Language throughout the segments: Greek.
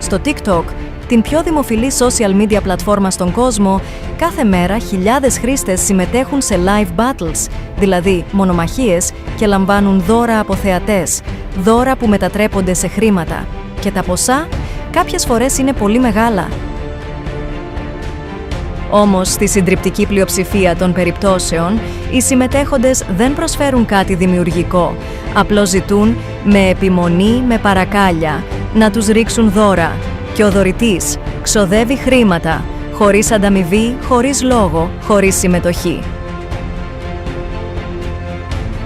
Στο TikTok, την πιο δημοφιλή social media πλατφόρμα στον κόσμο, κάθε μέρα χιλιάδες χρήστες συμμετέχουν σε live battles, δηλαδή μονομαχίες, και λαμβάνουν δώρα από θεατές, δώρα που μετατρέπονται σε χρήματα. Και τα ποσά κάποιες φορές είναι πολύ μεγάλα. Όμως, στη συντριπτική πλειοψηφία των περιπτώσεων, οι συμμετέχοντες δεν προσφέρουν κάτι δημιουργικό, απλώς ζητούν με επιμονή, με παρακάλια, να τους ρίξουν δώρα. Και ο δωρητής ξοδεύει χρήματα, χωρίς ανταμοιβή, χωρίς λόγο, χωρίς συμμετοχή.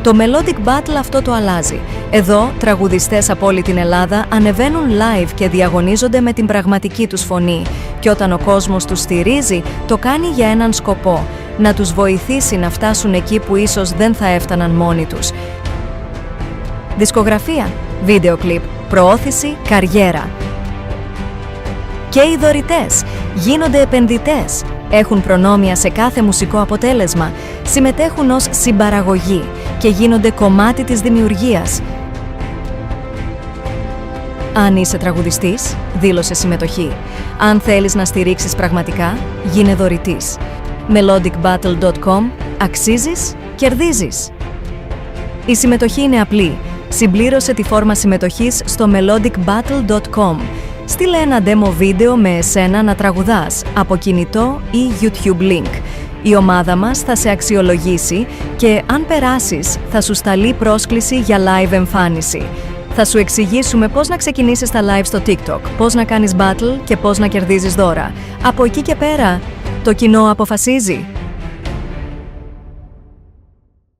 Το Melodic Battle αυτό το αλλάζει. Εδώ, τραγουδιστές από όλη την Ελλάδα ανεβαίνουν live και διαγωνίζονται με την πραγματική τους φωνή. Και όταν ο κόσμος τους στηρίζει, το κάνει για έναν σκοπό: να τους βοηθήσει να φτάσουν εκεί που ίσως δεν θα έφταναν μόνοι τους. Δισκογραφία, βίντεο κλιπ, προώθηση, καριέρα. Και οι δωρητές γίνονται επενδυτές. Έχουν προνόμια σε κάθε μουσικό αποτέλεσμα, συμμετέχουν ως συμπαραγωγή και γίνονται κομμάτι της δημιουργίας. Αν είσαι τραγουδιστής, δήλωσε συμμετοχή. Αν θέλεις να στηρίξεις πραγματικά, γίνε δωρητής. melodicbattle.com. Αξίζεις, κερδίζεις. Η συμμετοχή είναι απλή. Συμπλήρωσε τη φόρμα συμμετοχής στο melodicbattle.com. Στείλε ένα demo βίντεο με εσένα να τραγουδάς από κινητό ή YouTube link. Η ομάδα μας θα σε αξιολογήσει και αν περάσεις θα σου σταλεί πρόσκληση για live εμφάνιση. Θα σου εξηγήσουμε πώς να ξεκινήσεις τα live στο TikTok, πώς να κάνεις battle και πώς να κερδίζεις δώρα. Από εκεί και πέρα, το κοινό αποφασίζει.